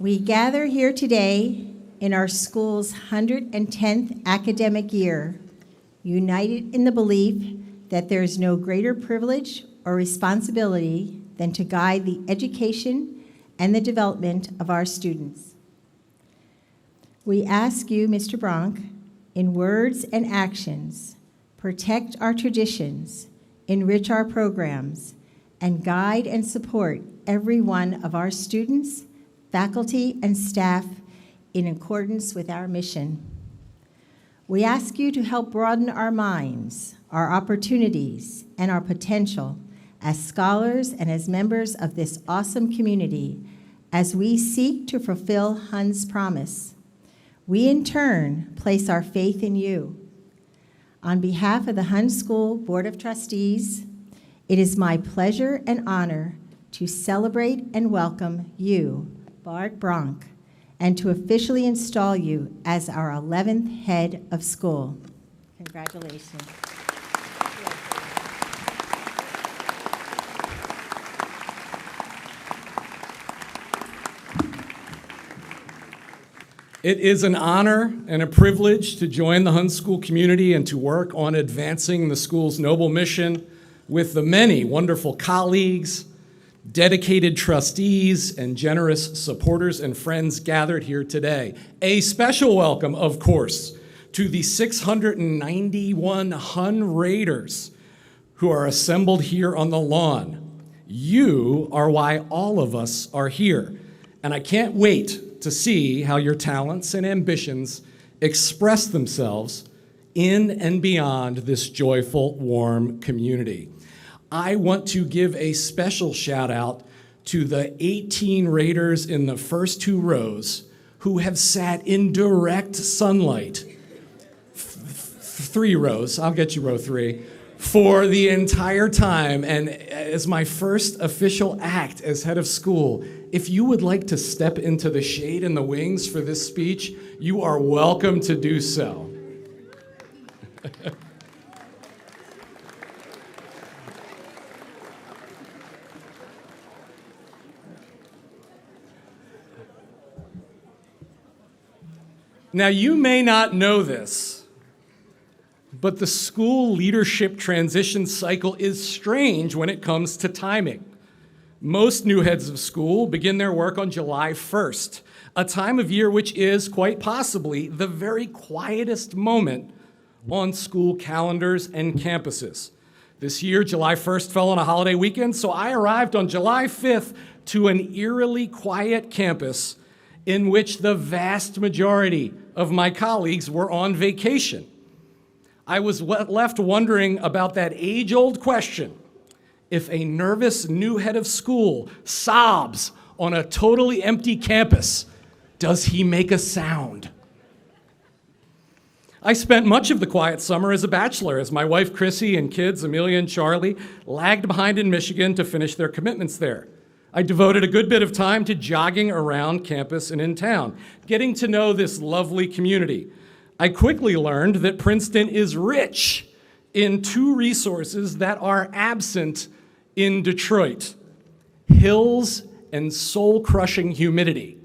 We gather here today in our school's 110th academic year, united in the belief that there is no greater privilege or responsibility than to guide the education and the development of our students. We ask you, Mr. Bronk, in words and actions, protect our traditions, enrich our programs, and guide and support every one of our students, faculty, and staff in accordance with our mission. We ask you to help broaden our minds, our opportunities, and our potential as scholars and as members of this awesome community as we seek to fulfill Hun's promise. We, in turn, place our faith in you. On behalf of the Hun School Board of Trustees, it is my pleasure and honor to celebrate and welcome you, Bart Bronk, and to officially install you as our 11th head of school. Congratulations. It is an honor and a privilege to join the Hun School community and to work on advancing the school's noble mission with the many wonderful colleagues, dedicated trustees, and generous supporters and friends gathered here today. A special welcome, of course, to the 691 Hun Raiders who are assembled here on the lawn. You are why all of us are here, and I can't wait to see how your talents and ambitions express themselves in and beyond this joyful, warm community. I want to give a special shout out to the 18 Raiders in the first two rows who have sat in direct sunlight, 3 rows, I'll get you row 3, for the entire time. And as my first official act as head of school, if you would like to step into the shade in the wings for this speech, you are welcome to do so. Now, you may not know this, but the school leadership transition cycle is strange when it comes to timing. Most new heads of school begin their work on July 1st, a time of year which is quite possibly the very quietest moment on school calendars and campuses. This year, July 1st fell on a holiday weekend, so I arrived on July 5th to an eerily quiet campus in which the vast majority of my colleagues were on vacation. I was left wondering about that age-old question: if a nervous new head of school sobs on a totally empty campus, does he make a sound? I spent much of the quiet summer as a bachelor, as my wife Chrissy and kids Amelia and Charlie lagged behind in Michigan to finish their commitments there. I devoted a good bit of time to jogging around campus and in town, getting to know this lovely community. I quickly learned that Princeton is rich in 2 resources that are absent in Detroit: hills and soul-crushing humidity,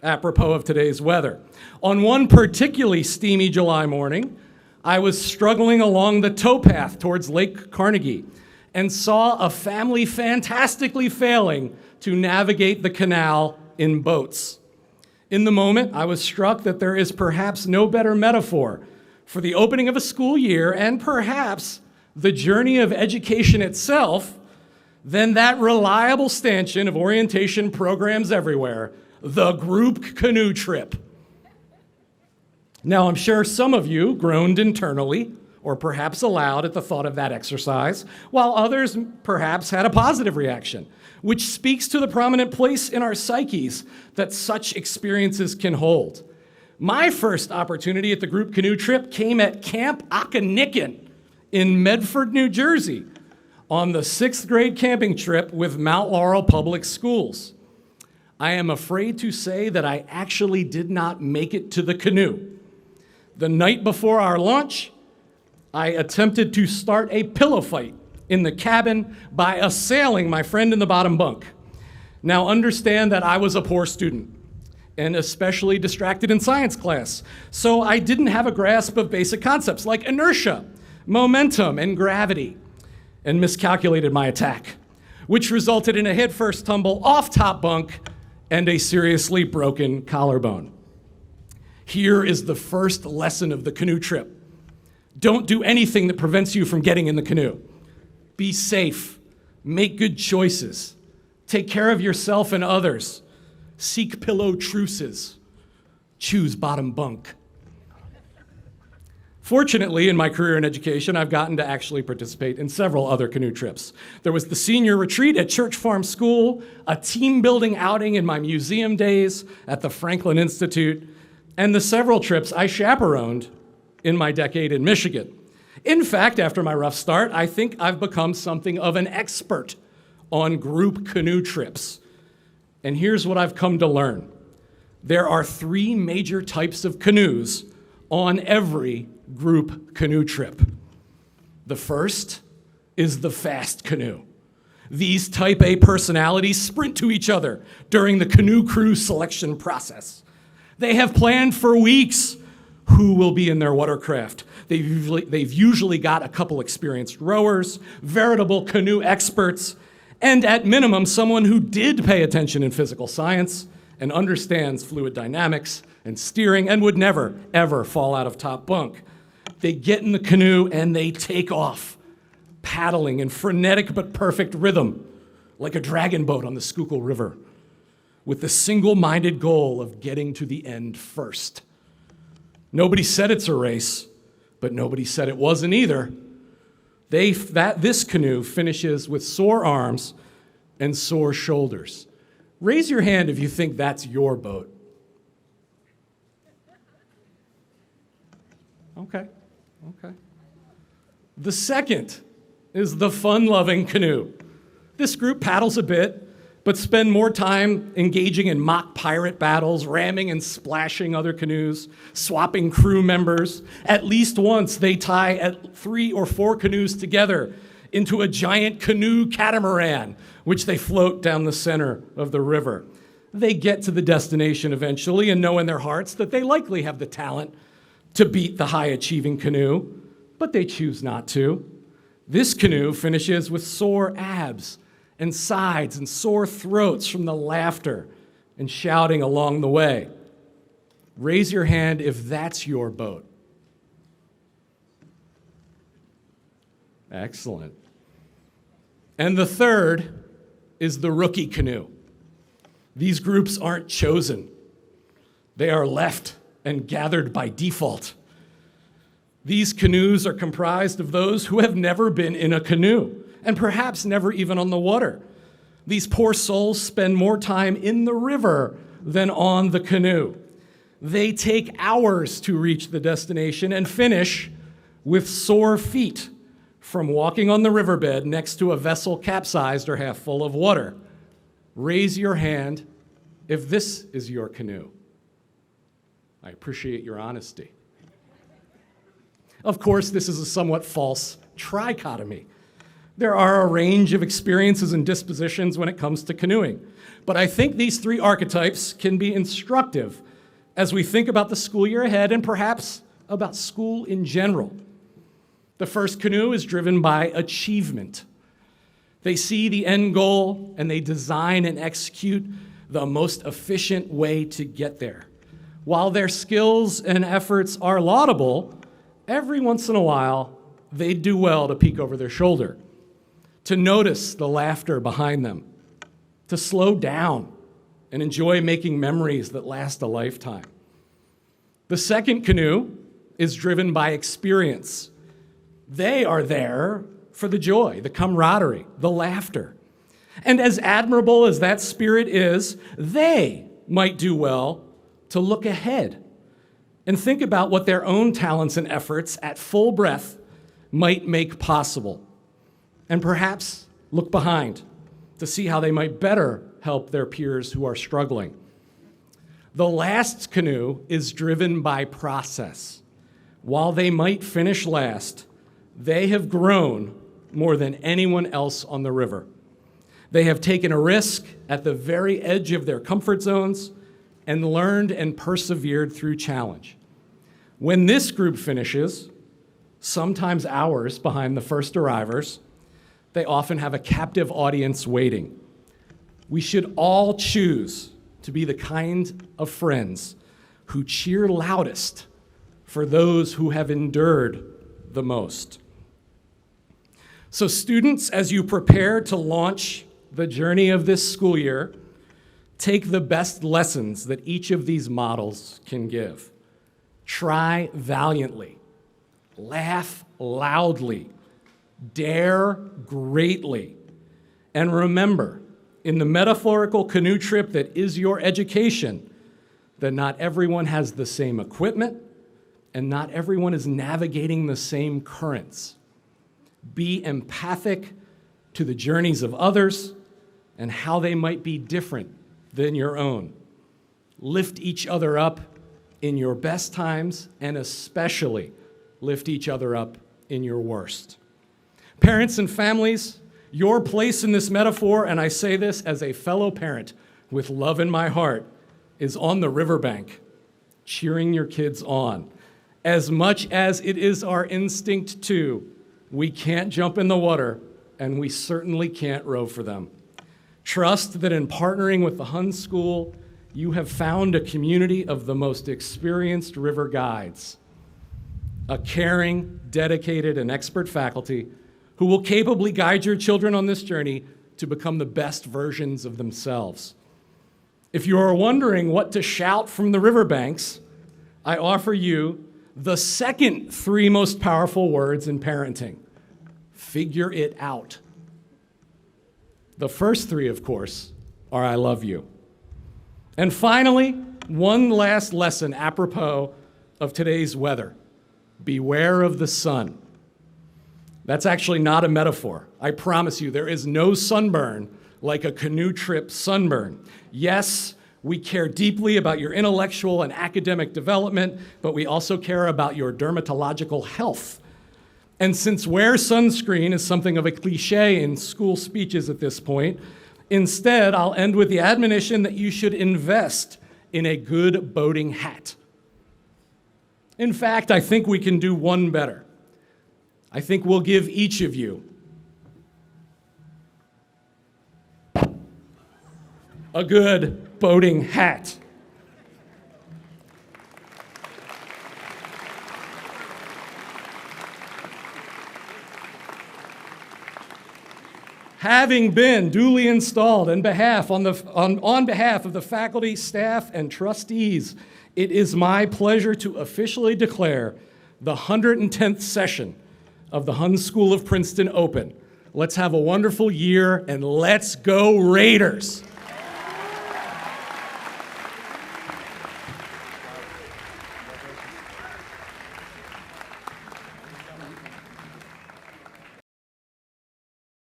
apropos of today's weather. On one particularly steamy July morning, I was struggling along the towpath towards Lake Carnegie and saw a family fantastically failing to navigate the canal in boats. In the moment, I was struck that there is perhaps no better metaphor for the opening of a school year and perhaps the journey of education itself than that reliable stanchion of orientation programs everywhere, the group canoe trip. Now, I'm sure some of you groaned internally, or perhaps aloud at the thought of that exercise, while others perhaps had a positive reaction, which speaks to the prominent place in our psyches that such experiences can hold. My first opportunity at the group canoe trip came at Camp Occonequin in Medford, New Jersey, on the 6th grade camping trip with Mount Laurel Public Schools. I am afraid to say that I actually did not make it to the canoe. The night before our launch, I attempted to start a pillow fight in the cabin by assailing my friend in the bottom bunk. Now understand that I was a poor student and especially distracted in science class, so I didn't have a grasp of basic concepts like inertia, momentum, and gravity, and miscalculated my attack, which resulted in a headfirst tumble off top bunk and a seriously broken collarbone. Here is the first lesson of the canoe trip. Don't do anything that prevents you from getting in the canoe. Be safe, make good choices, take care of yourself and others, seek pillow truces, choose bottom bunk. Fortunately, in my career in education, I've gotten to actually participate in several other canoe trips. There was the senior retreat at Church Farm School, a team-building outing in my museum days at the Franklin Institute, and the several trips I chaperoned in my decade in Michigan. In fact, after my rough start, I think I've become something of an expert on group canoe trips. And here's what I've come to learn. There are 3 major types of canoes on every group canoe trip. The first is the fast canoe. These type A personalities sprint to each other during the canoe crew selection process. They have planned for weeks who will be in their watercraft. They've usually got a couple experienced rowers, veritable canoe experts, and at minimum, someone who did pay attention in physical science and understands fluid dynamics and steering and would never, ever fall out of top bunk. They get in the canoe and they take off, paddling in frenetic but perfect rhythm, like a dragon boat on the Schuylkill River, with the single-minded goal of getting to the end first. Nobody said it's a race, but nobody said it wasn't either. This canoe finishes with sore arms and sore shoulders. Raise your hand if you think that's your boat. Okay. The second is the fun-loving canoe. This group paddles a bit, but spend more time engaging in mock pirate battles, ramming and splashing other canoes, swapping crew members. At least once they tie 3 or 4 canoes together into a giant canoe catamaran, which they float down the center of the river. They get to the destination eventually and know in their hearts that they likely have the talent to beat the high-achieving canoe, but they choose not to. This canoe finishes with sore abs and sides and sore throats from the laughter and shouting along the way. Raise your hand if that's your boat. Excellent. And the third is the rookie canoe. These groups aren't chosen. They are left and gathered by default. These canoes are comprised of those who have never been in a canoe, and perhaps never even on the water. These poor souls spend more time in the river than on the canoe. They take hours to reach the destination and finish with sore feet from walking on the riverbed next to a vessel capsized or half full of water. Raise your hand if this is your canoe. I appreciate your honesty. Of course, this is a somewhat false trichotomy. There are a range of experiences and dispositions when it comes to canoeing, but I think these 3 archetypes can be instructive as we think about the school year ahead and perhaps about school in general. The first canoe is driven by achievement. They see the end goal and they design and execute the most efficient way to get there. While their skills and efforts are laudable, every once in a while, they do well to peek over their shoulder, to notice the laughter behind them, to slow down and enjoy making memories that last a lifetime. The second canoe is driven by experience. They are there for the joy, the camaraderie, the laughter. And as admirable as that spirit is, they might do well to look ahead and think about what their own talents and efforts at full breath might make possible. And perhaps look behind to see how they might better help their peers who are struggling. The last canoe is driven by process. While they might finish last, they have grown more than anyone else on the river. They have taken a risk at the very edge of their comfort zones and learned and persevered through challenge. When this group finishes, sometimes hours behind the first arrivers, they often have a captive audience waiting. We should all choose to be the kind of friends who cheer loudest for those who have endured the most. So students, as you prepare to launch the journey of this school year, take the best lessons that each of these models can give. Try valiantly, laugh loudly, dare greatly, and remember, in the metaphorical canoe trip that is your education, that not everyone has the same equipment and not everyone is navigating the same currents. Be empathic to the journeys of others and how they might be different than your own. Lift each other up in your best times and especially lift each other up in your worst. Parents and families, your place in this metaphor, and I say this as a fellow parent with love in my heart, is on the riverbank, cheering your kids on. As much as it is our instinct to, we can't jump in the water, and we certainly can't row for them. Trust that in partnering with the Hun School, you have found a community of the most experienced river guides, a caring, dedicated, and expert faculty who will capably guide your children on this journey to become the best versions of themselves. If you are wondering what to shout from the riverbanks, I offer you the second three most powerful words in parenting: figure it out. The first three, of course, are I love you. And finally, one last lesson apropos of today's weather: beware of the sun. That's actually not a metaphor. I promise you, there is no sunburn like a canoe trip sunburn. Yes, we care deeply about your intellectual and academic development, but we also care about your dermatological health. And since wear sunscreen is something of a cliche in school speeches at this point, instead, I'll end with the admonition that you should invest in a good boating hat. In fact, I think we can do one better. I think we'll give each of you a good boating hat. Having been duly installed on behalf of the faculty, staff, and trustees, it is my pleasure to officially declare the 110th session of the Hun School of Princeton open. Let's have a wonderful year, and let's go Raiders!